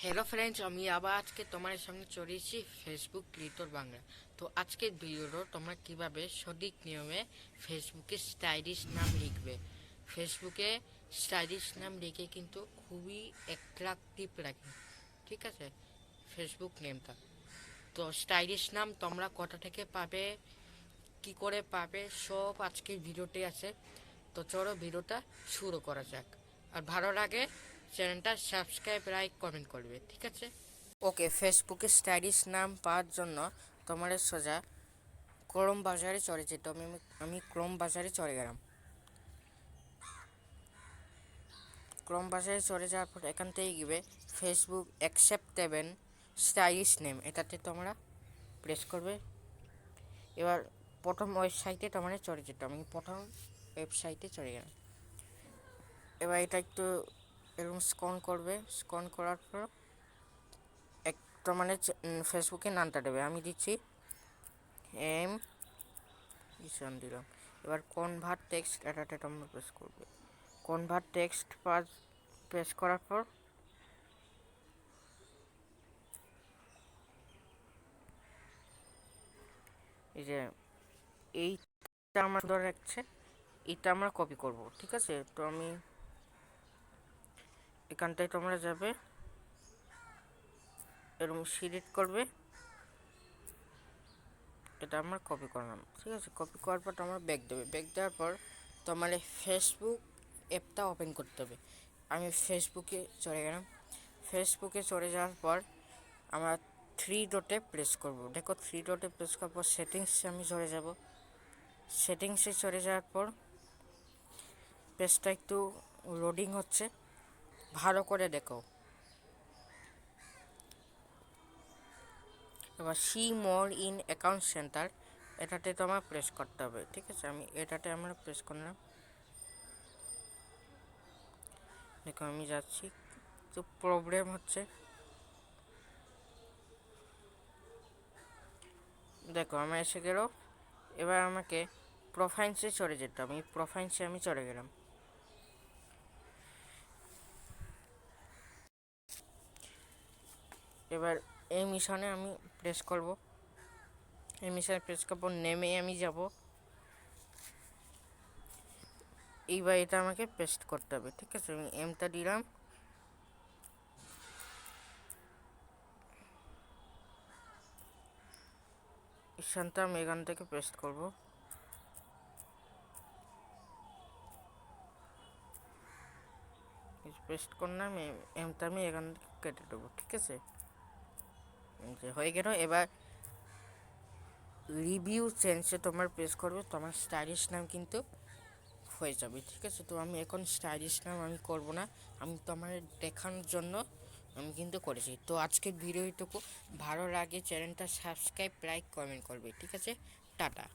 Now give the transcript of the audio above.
Hello friends, আমি আবার আজকে তোমার সঙ্গে চলেছি ফেসবুক ক্রিয়েটর বাংলা। তো আজকের ভিডিওটা তোমরা কিভাবে সঠিক নিয়মে ফেসবুকে স্টাইলিশ নাম লিখবে। ফেসবুকে স্টাইলিশ নাম লিখে কিন্তু খুবই অ্যাট্রাকটিভ লাগে, ঠিক আছে ফেসবুক নেমটা। তো স্টাইলিশ নাম তোমরা কোথা থেকে পাবে, কি করে পাবে, সব আজকের ভিডিওতে আছে। তো চলো ভিডিওটা শুরু করা যাক। আর ভালো লাগে চ্যানেলটা সাবস্ক্রাইব, লাইক, কমেন্ট করবে, ঠিক আছে। ওকে, ফেসবুকে স্টাইলিশ নাম পাওয়ার জন্য তোমার সোজা ক্রোম বাজারে চলে যেত। আমি ক্রোম বাজারে চলে গেলাম। ক্রোম বাজারে চলে যাওয়ার পর এখান থেকে গিয়ে ফেসবুক অ্যাকসেপ্টেবল স্টাইলিশ নেম, এটাতে তোমরা প্রেস করবে। এবার প্রথম ওয়েবসাইটে তোমরা চলে যেত। আমি প্রথম ওয়েবসাইটে চলে গেলাম। এবার এটা একটু এরকম স্ক্রল করবে। স্ক্রল করার পর একটা ফেসবুকের নামটা দেবে। আমি দিচ্ছি এম ইসন দিলাম। এবার কনভার্ট টেক্সট, এটাতে তোমরা প্রেস করবে। কনভার্ট টেক্সট প্রেস করার পর এই যে এইটা আমার ধরে রাখছে, এটা আমরা কপি করব, ঠিক আছে। তো আমি এখানটায় তোমরা যাবে, এরকম সিলেক্ট করবে, এটা আমরা কপি করলাম, ঠিক আছে। কপি করার পর তোমরা ব্যাক দেবে। ব্যাক দেওয়ার পর তোমার ফেসবুক অ্যাপটা ওপেন করতে হবে। আমি ফেসবুকে চলে গেলাম। ফেসবুকে চলে যাওয়ার পর আমরা থ্রি ডটে প্রেস করব। দেখো, থ্রি ডটে প্রেস করার পর সেটিংসে আমি চলে যাব। সেটিংসে চলে যাওয়ার পর পেজটা একটু লোডিং হচ্ছে, ভালো করে দেখো। এবার see more in account centre, এটাতে তোমার প্রেস করতে হবে, ঠিক আছে। আমি এটাতে আমরা প্রেস করলাম। দেখো আমি যাচ্ছি, তো প্রবলেম হচ্ছে। দেখো আমার এসে গেল। এবার আমাকে প্রোফাইলসে চলে যেতে হবে। প্রোফাইলসে আমি চলে গেলাম। এবার এই মিশনে আমি প্রেস করব। এই মিশনে প্রেস করবো, নেমে আমি যাব। এইবার এটা আমাকে পেস্ট করতে হবে, ঠিক আছে। আমি এমটা দিলাম। ঈশানটা আমি এখান থেকে পেস্ট করব। পেস্ট করলাম, এমটা আমি এখান থেকে কেটে দেবো, ঠিক আছে। হয়ে গেল। এবার রিভিউ চেঞ্জে তোমার প্রেস করবে, তোমার স্টাইলিশ নাম কিন্তু হয়ে যাবে, ঠিক আছে। তো আমি এখন স্টাইলিশ নাম আমি করব না, আমি তোমার দেখানোর জন্য আমি কিন্তু করেছি। তো আজকের ভিডিওটুকু ভালো লাগে চ্যানেলটা সাবস্ক্রাইব, লাইক, কমেন্ট করবে, ঠিক আছে। টাটা।